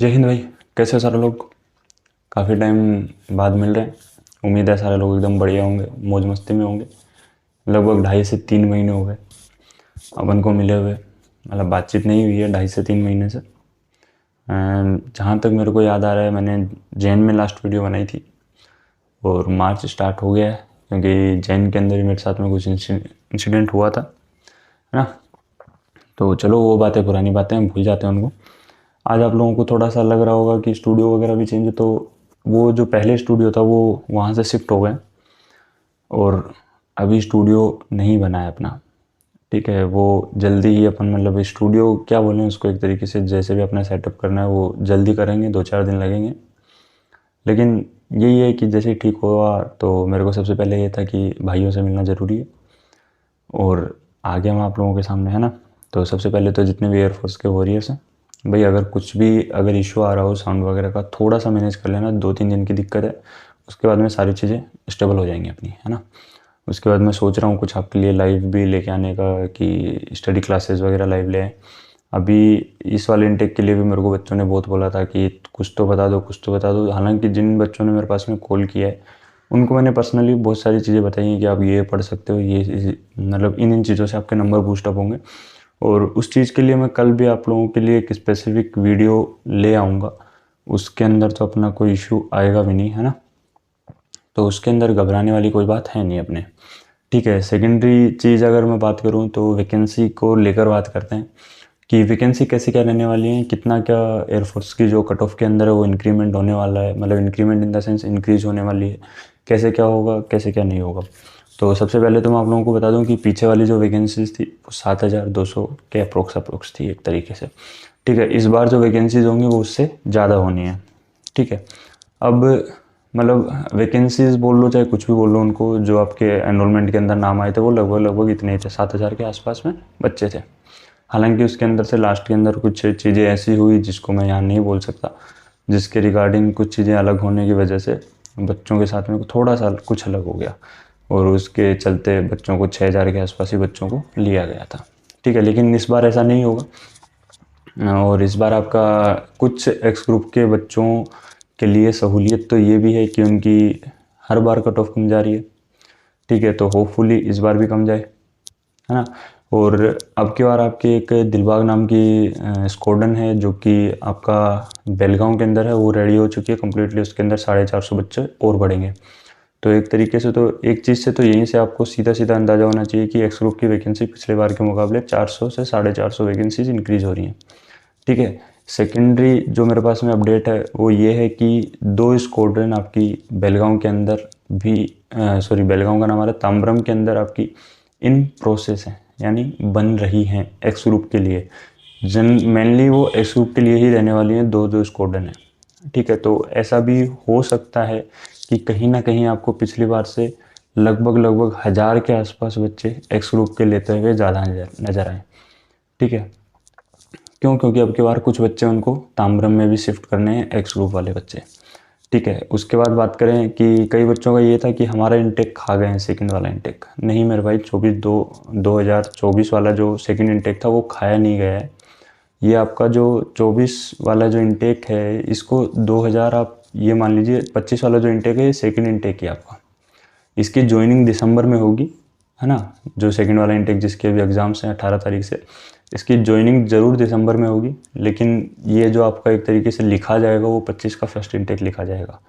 जय हिंद भाई। कैसे हो सारे लोग? काफ़ी टाइम बाद मिल रहे हैं। उम्मीद है सारे लोग एकदम बढ़िया होंगे, मौज मस्ती में होंगे। लगभग 2.5 से 3 महीने हो गए अपन को मिले हुए, मतलब बातचीत नहीं हुई है 2.5 से 3 महीने से। जहाँ तक मेरे को याद आ रहा है, मैंने जैन में लास्ट वीडियो बनाई थी और मार्च स्टार्ट हो गया है, क्योंकि जैन के अंदर ही मेरे साथ में कुछ इंसिडेंट हुआ था, है ना। तो चलो वो बातें पुरानी बातें हम भूल जाते हैं उनको। आज आप लोगों को थोड़ा सा लग रहा होगा कि स्टूडियो वगैरह भी चेंज है, तो वो जो पहले स्टूडियो था वो वहाँ से शिफ्ट हो गए और अभी स्टूडियो नहीं बना है अपना। ठीक है, वो जल्दी ही अपन, मतलब स्टूडियो क्या बोलें उसको, एक तरीके से जैसे भी अपना सेटअप करना है वो जल्दी करेंगे, 2-4 दिन लगेंगे। लेकिन यही है कि जैसे ही ठीक हुआ तो मेरे को सबसे पहले ये था कि भाइयों से मिलना ज़रूरी है और आ गया मैं आप लोगों के सामने, है ना। तो सबसे पहले तो जितने भी एयरफोर्स के वॉरियर्स हैं भाई, अगर कुछ भी अगर इशू आ रहा हो साउंड वगैरह का, थोड़ा सा मैनेज कर लेना। 2-3 दिन की दिक्कत है, उसके बाद में सारी चीज़ें स्टेबल हो जाएंगी अपनी, है ना। उसके बाद मैं सोच रहा हूँ कुछ आपके लिए लाइव भी लेके आने का, कि स्टडी क्लासेस वगैरह लाइव ले आएं। अभी इस वाले इंटेक के लिए भी मेरे को बच्चों ने बहुत बोला था कि कुछ तो बता दो, कुछ तो बता दो। हालांकि जिन बच्चों ने मेरे पास में कॉल किया है उनको मैंने पर्सनली बहुत सारी चीज़ें बताई हैं कि आप ये पढ़ सकते हो, ये मतलब इन चीज़ों से आपके नंबर बूस्टअप होंगे। और उस चीज़ के लिए मैं कल भी आप लोगों के लिए एक स्पेसिफिक वीडियो ले आऊँगा। उसके अंदर तो अपना कोई इशू आएगा भी नहीं, है ना। तो उसके अंदर घबराने वाली कोई बात है नहीं अपने। ठीक है, सेकेंडरी चीज़ अगर मैं बात करूँ तो वैकेंसी को लेकर बात करते हैं कि वैकेंसी कैसे क्या रहने वाली है, कितना क्या एयरफोर्स की जो कट ऑफ के अंदर है वो इंक्रीमेंट होने वाला है, मतलब increment in the sense increase होने वाली है, कैसे क्या होगा, कैसे क्या नहीं होगा। तो सबसे पहले तो मैं आप लोगों को बता दूं कि पीछे वाली जो वैकेंसीज थी वो 7,200 के अप्रोक्स थी एक तरीके से। ठीक है, इस बार जो वैकेंसीज होंगी वो उससे ज़्यादा होनी है। ठीक है, अब मतलब वैकेंसीज बोल लो चाहे कुछ भी बोल लो, उनको जो आपके एनरोलमेंट के अंदर नाम आए थे वो लगभग लगभग इतने ही थे, 7,000 के आसपास में बच्चे थे। हालांकि उसके अंदर से लास्ट के अंदर कुछ चीज़ें ऐसी हुई जिसको मैं यहाँ नहीं बोल सकता, जिसके रिगार्डिंग कुछ चीज़ें अलग होने की वजह से बच्चों के साथ में थोड़ा सा कुछ अलग हो गया और उसके चलते बच्चों को 6,000 के आसपास ही बच्चों को लिया गया था। ठीक है, लेकिन इस बार ऐसा नहीं होगा और इस बार आपका कुछ एक्स ग्रुप के बच्चों के लिए सहूलियत तो ये भी है कि उनकी हर बार कट ऑफ कम जा रही है। ठीक है, तो होपफुली इस बार भी कम जाए, है ना। और अब की बार आपकी एक दिलबाग नाम की स्क्वाड्रन है जो कि आपका बेलगांव के अंदर है, वो रेडी हो चुकी है कम्प्लीटली। उसके अंदर 450 बच्चे और बढ़ेंगे। तो एक तरीके से तो एक चीज़ से तो यहीं से आपको सीधा सीधा अंदाज़ा होना चाहिए कि एक्स ग्रुप की वैकेंसी पिछले बार के मुकाबले 400 से 450 वैकेंसीज इंक्रीज़ हो रही हैं। ठीक है, सेकेंडरी जो मेरे पास में अपडेट है वो ये है कि 2 स्क्वाड्रन आपकी बेलगांव के अंदर भी, सॉरी बेलगांव का नाम आ रहा है, ताम्बरम के अंदर आपकी इन प्रोसेस है, यानी बन रही हैं एक्स ग्रुप के लिए। मेनली वो एक्स ग्रुप के लिए ही रहने वाली हैं, 2-2 स्क्वाड्रन है। ठीक है, तो ऐसा भी हो सकता है कि कहीं ना कहीं आपको पिछली बार से लगभग लगभग 1,000 के आसपास बच्चे एक्स ग्रुप के लेते हुए ज़्यादा नजर आए। ठीक है, क्यों? क्योंकि अब की बार कुछ बच्चे उनको ताम्रम में भी शिफ्ट करने हैं, एक्स ग्रुप वाले बच्चे। ठीक है, उसके बाद बात करें कि कई बच्चों का ये था कि हमारा इंटेक खा गए हैं, सेकंड वाला इंटेक। नहीं मेरे भाई, 2024 वाला जो सेकंड इंटेक था वो खाया नहीं गया है। ये आपका जो 24 वाला जो इंटेक है, इसको 2000 आप ये मान लीजिए, 25 वाला जो इंटेक है ये सेकंड इंटेक ही आपका। इसकी ज्वाइनिंग दिसंबर में होगी, है ना। जो सेकंड वाला इंटेक जिसके अभी एग्ज़ाम्स हैं 18 तारीख से, इसकी ज्वाइनिंग ज़रूर दिसंबर में होगी। लेकिन ये जो आपका एक तरीके से लिखा जाएगा वो 25 का फर्स्ट इंटेक लिखा जाएगा।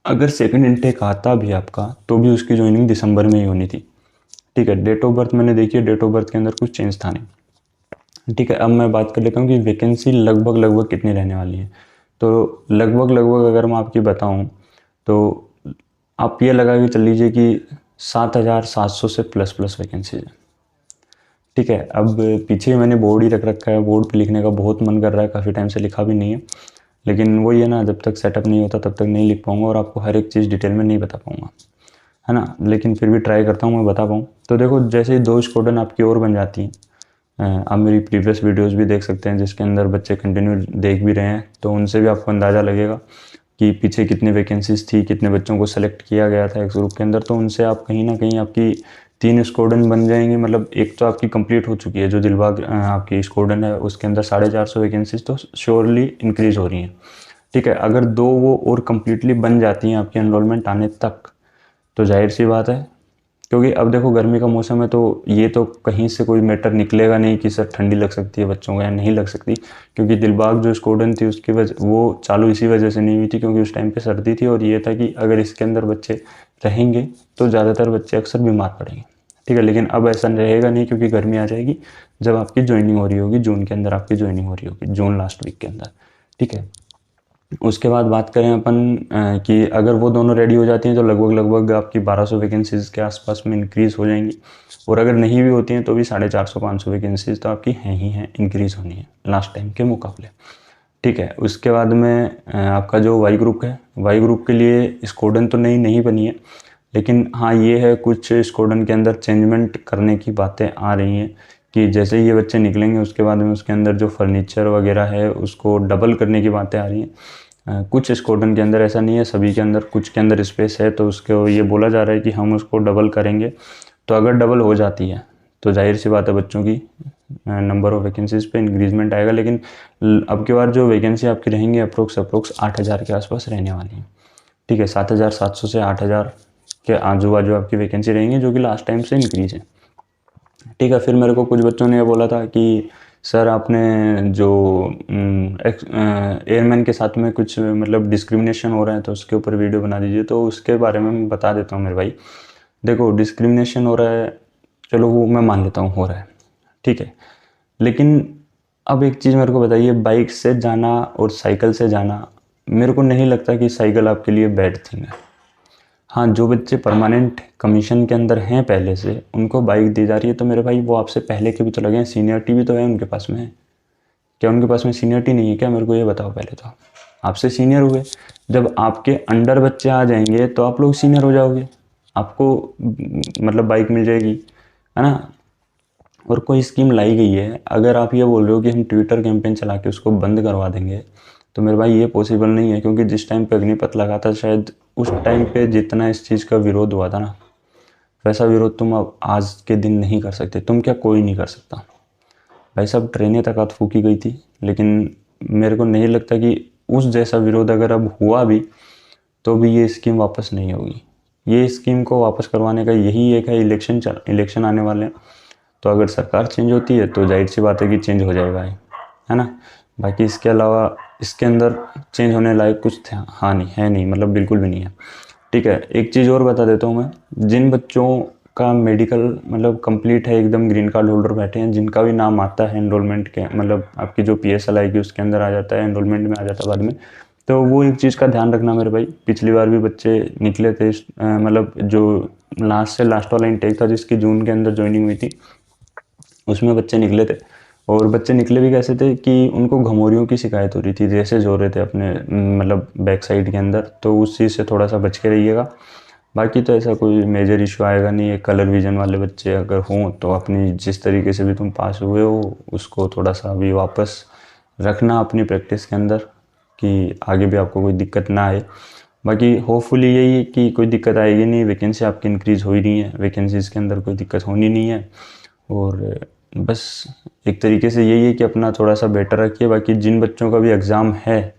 अगर सेकंड इंटेक आता भी आपका तो भी उसकी ज्वाइनिंग दिसंबर में ही होनी थी। ठीक है, डेट ऑफ बर्थ मैंने देखी है, डेट ऑफ बर्थ के अंदर कुछ चेंज था नहीं। ठीक है, अब मैं बात कर लेता हूँ कि वैकेंसी लगभग लगभग कितनी रहने वाली है। तो लगभग लगभग अगर मैं आपकी बताऊँ तो आप ये लगा के चल लीजिए कि 7,700 से प्लस प्लस वैकेंसीज है। ठीक है, अब पीछे मैंने बोर्ड ही रख रखा है, बोर्ड पे लिखने का बहुत मन कर रहा है, काफ़ी टाइम से लिखा भी नहीं है। लेकिन वही है ना, जब तक सेटअप नहीं होता तब तक नहीं लिख पाऊँगा और आपको हर एक चीज़ डिटेल में नहीं बता पाऊँगा, है ना। लेकिन फिर भी ट्राई करता हूँ मैं बता पाऊँ। तो देखो, जैसे ही 2 स्क्वाड्रन आपकी और बन जाती हैं, आप मेरी प्रीवियस वीडियोस भी देख सकते हैं जिसके अंदर बच्चे कंटिन्यू देख भी रहे हैं, तो उनसे भी आपको अंदाज़ा लगेगा कि पीछे कितनी वैकेंसीज थी, कितने बच्चों को सेलेक्ट किया गया था एक्स ग्रुप के अंदर। तो उनसे आप कहीं ना कहीं आपकी 3 स्क्वाड्रन बन जाएंगे, मतलब एक तो आपकी कंप्लीट हो चुकी है जो दिलबाग आपकी स्क्वाड्रन है, उसके अंदर 450 वैकेंसीज तो श्योरली इंक्रीज़ हो रही हैं। ठीक है, अगर 2 वो और कम्प्लीटली बन जाती हैं आपकी एनरोलमेंट आने तक, तो जाहिर सी बात है, क्योंकि अब देखो गर्मी का मौसम है तो ये तो कहीं से कोई मैटर निकलेगा नहीं कि सर ठंडी लग सकती है बच्चों को या नहीं लग सकती, क्योंकि दिलबाग जो स्टूडेंट थी उसकी वजह वो चालू इसी वजह से नहीं हुई थी क्योंकि उस टाइम पे सर्दी थी, और ये था कि अगर इसके अंदर बच्चे रहेंगे तो ज़्यादातर बच्चे अक्सर बीमार पड़ेंगे। ठीक है, लेकिन अब ऐसा रहेगा नहीं क्योंकि गर्मी आ जाएगी जब आपकी ज्वाइनिंग हो रही होगी, जून के अंदर आपकी ज्वाइनिंग हो रही होगी, जून लास्ट वीक के अंदर। ठीक है, उसके बाद बात करें अपन कि अगर वो दोनों रेडी हो जाती हैं तो लगभग आपकी 1200 वैकेंसीज़ के आसपास में इंक्रीज़ हो जाएंगी, और अगर नहीं भी होती हैं तो भी 450-500 वैकेंसीज़ तो आपकी हैं ही हैं, इंक्रीज़ होनी है लास्ट टाइम के मुकाबले। ठीक है, उसके बाद में आपका जो वाई ग्रुप है, वाई ग्रुप के लिए स्क्वाड्रन तो नहीं बनी है, लेकिन हाँ ये है कुछ स्क्वाड्रन के अंदर चेंजमेंट करने की बातें आ रही हैं कि जैसे ही ये बच्चे निकलेंगे उसके बाद में उसके अंदर जो फर्नीचर वगैरह है उसको डबल करने की बातें आ रही हैं। कुछ स्क्वाड्रन के अंदर ऐसा नहीं है, सभी के अंदर कुछ के अंदर स्पेस है, तो उसको ये बोला जा रहा है कि हम उसको डबल करेंगे। तो अगर डबल हो जाती है तो जाहिर सी बात है बच्चों की नंबर ऑफ वैकेंसीज़ पे इंक्रीजमेंट आएगा, लेकिन अब की बार जो वैकेंसी आपकी रहेंगी अप्रोक्स 8,000 के आसपास रहने वाली है। ठीक है, 7,700 से 8,000 के आजू बाजू आपकी वैकेंसी रहेंगी, जो कि लास्ट टाइम से इंक्रीज है। ठीक है, फिर मेरे को कुछ बच्चों ने ये बोला था कि सर आपने जो एयरमैन के साथ में कुछ मतलब डिस्क्रिमिनेशन हो रहा है तो उसके ऊपर वीडियो बना दीजिए, तो उसके बारे में मैं बता देता हूँ मेरे भाई। देखो डिस्क्रिमिनेशन हो रहा है, चलो वो मैं मान लेता हूँ हो रहा है, ठीक है, लेकिन अब एक चीज़ मेरे को बताइए, बाइक से जाना और साइकिल से जाना, मेरे को नहीं लगता कि साइकिल आपके लिए बैड थिंग है। हाँ, जो बच्चे परमानेंट कमीशन के अंदर हैं पहले से, उनको बाइक दी जा रही है, तो मेरे भाई वो आपसे पहले के भी तो लगे हैं, सीनियरिटी भी तो है उनके पास में। क्या उनके पास में सीनियरिटी नहीं है क्या? मेरे को ये बताओ पहले तो। आपसे सीनियर हुए, जब आपके अंडर बच्चे आ जाएंगे तो आप लोग सीनियर हो जाओगे, आपको मतलब बाइक मिल जाएगी, है ना। और कोई स्कीम लाई गई है, अगर आप ये बोल रहे हो कि हम ट्विटर कैंपेन चला के उसको बंद करवा देंगे, तो मेरे भाई ये पॉसिबल नहीं है, क्योंकि जिस टाइम पे अग्निपथ लगा था शायद उस टाइम पे जितना इस चीज़ का विरोध हुआ था ना, वैसा विरोध तुम अब आज के दिन नहीं कर सकते। तुम क्या, कोई नहीं कर सकता भाई साहब। ट्रेनें तक हाथ फूकी गई थी, लेकिन मेरे को नहीं लगता कि उस जैसा विरोध अगर अब हुआ भी तो भी ये स्कीम वापस नहीं होगी। ये स्कीम को वापस करवाने का यही एक है, इलेक्शन आने वाले हैं, तो अगर सरकार चेंज होती है तो जाहिर सी बात है कि चेंज हो जाएगा, है ना। बाकी इसके अलावा इसके अंदर चेंज होने लायक कुछ हाँ नहीं है, नहीं मतलब बिल्कुल भी नहीं है। ठीक है, एक चीज़ और बता देता हूँ मैं, जिन बच्चों का मेडिकल मतलब कंप्लीट है, एकदम ग्रीन कार्ड होल्डर बैठे हैं, जिनका भी नाम आता है एनरोलमेंट के, मतलब आपकी जो PSL आएगी उसके अंदर आ जाता है, एनरोलमेंट में आ जाता है बाद में, तो वो एक चीज़ का ध्यान रखना मेरे भाई। पिछली बार भी बच्चे निकले थे, मतलब जो लास्ट से लास्ट वाला इंटेक था जिसकी जून के अंदर ज्वाइनिंग हुई थी, उसमें बच्चे निकले थे, और बच्चे निकले भी कैसे थे कि उनको घमौरियों की शिकायत हो रही थी, रेसेज हो रहे थे अपने मतलब बैक साइड के अंदर, तो उस चीज़ से थोड़ा सा बच के रहिएगा। बाकी तो ऐसा कोई मेजर इशू आएगा नहीं। एक कलर विजन वाले बच्चे अगर हों तो अपनी जिस तरीके से भी तुम पास हुए हो उसको थोड़ा सा अभी वापस रखना अपनी प्रैक्टिस के अंदर, कि आगे भी आपको कोई दिक्कत ना आए। बाकी होपफुली यही है कि कोई दिक्कत आएगी नहीं, वैकेंसी आपकी इंक्रीज़ हो ही नहीं है, वैकेंसीज़ के अंदर कोई दिक्कत होनी नहीं है, और बस एक तरीके से यही है कि अपना थोड़ा सा बेटर रखिए। बाकी जिन बच्चों का भी एग्ज़ाम है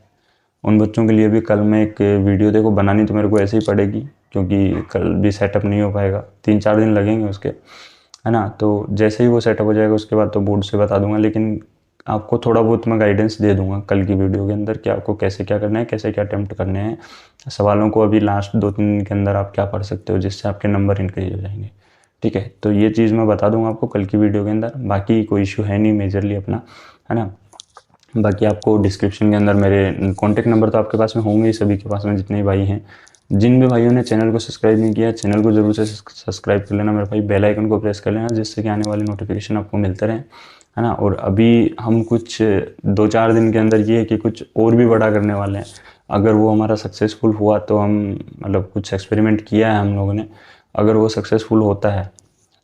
उन बच्चों के लिए भी कल मैं एक वीडियो देखो बनानी तो मेरे को ऐसे ही पड़ेगी, क्योंकि कल भी सेटअप नहीं हो पाएगा, 3-4 दिन लगेंगे उसके, है ना। तो जैसे ही वो सेटअप हो जाएगा उसके बाद तो बोर्ड से बता दूंगा, लेकिन आपको थोड़ा बहुत मैं गाइडेंस दे दूंगा कल की वीडियो के अंदर कि आपको कैसे क्या करना है, कैसे क्या अटैम्प्ट करने हैं, सवालों को अभी लास्ट 2-3 दिन के अंदर आप क्या पढ़ सकते हो जिससे आपके नंबर इंक्रीज हो जाएंगे। ठीक है, तो ये चीज़ मैं बता दूंगा आपको कल की वीडियो के अंदर। बाकी कोई इशू है नहीं मेजरली अपना, है ना। बाकी आपको डिस्क्रिप्शन के अंदर मेरे कॉन्टैक्ट नंबर तो आपके पास में होंगे ही, सभी के पास में जितने भी भाई हैं। जिन भी भाइयों ने चैनल को सब्सक्राइब नहीं किया, चैनल को ज़रूर से सब्सक्राइब कर लेना मेरे भाई, बेल आइकन को प्रेस कर लेना, जिससे कि आने वाली नोटिफिकेशन आपको मिलते रहें, है ना। और अभी हम कुछ 2-4 दिन के अंदर ये है कि कुछ और भी बड़ा करने वाले हैं। अगर वो हमारा सक्सेसफुल हुआ तो हम मतलब कुछ एक्सपेरिमेंट किया है हम लोगों ने, अगर वो सक्सेसफुल होता है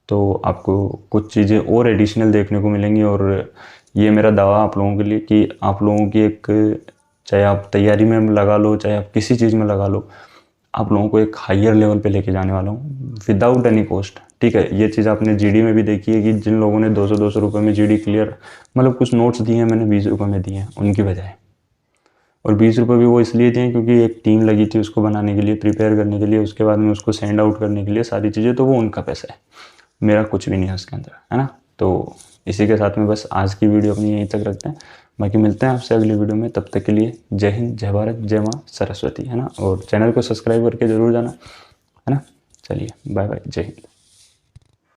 तो आपको कुछ चीज़ें और एडिशनल देखने को मिलेंगी। और ये मेरा दावा आप लोगों के लिए कि आप लोगों की एक, चाहे आप तैयारी में लगा लो चाहे आप किसी चीज़ में लगा लो, आप लोगों को एक हायर लेवल पे लेके जाने वाला हूँ विदाउट एनी कॉस्ट। ठीक है, ये चीज़ आपने जीडी में भी देखी है कि जिन लोगों ने 200-200 रुपये में जीडी क्लियर, मतलब कुछ नोट्स दिए हैं मैंने 20 रुपये में दिए हैं उनकी बजाय, और 20 रुपये भी वो इसलिए दिए क्योंकि एक टीम लगी थी उसको बनाने के लिए, प्रिपेयर करने के लिए, उसके बाद में उसको सेंड आउट करने के लिए सारी चीज़ें, तो वो उनका पैसा है, मेरा कुछ भी नहीं है उसके अंदर, है ना। तो इसी के साथ में बस आज की वीडियो अपनी यहीं तक रखते हैं, बाकी मिलते हैं आपसे अगली वीडियो में। तब तक के लिए जय हिंद, जय भारत, जय माँ सरस्वती, है ना। और चैनल को सब्सक्राइब करके ज़रूर जाना, है ना। चलिए बाय बाय, जय हिंद।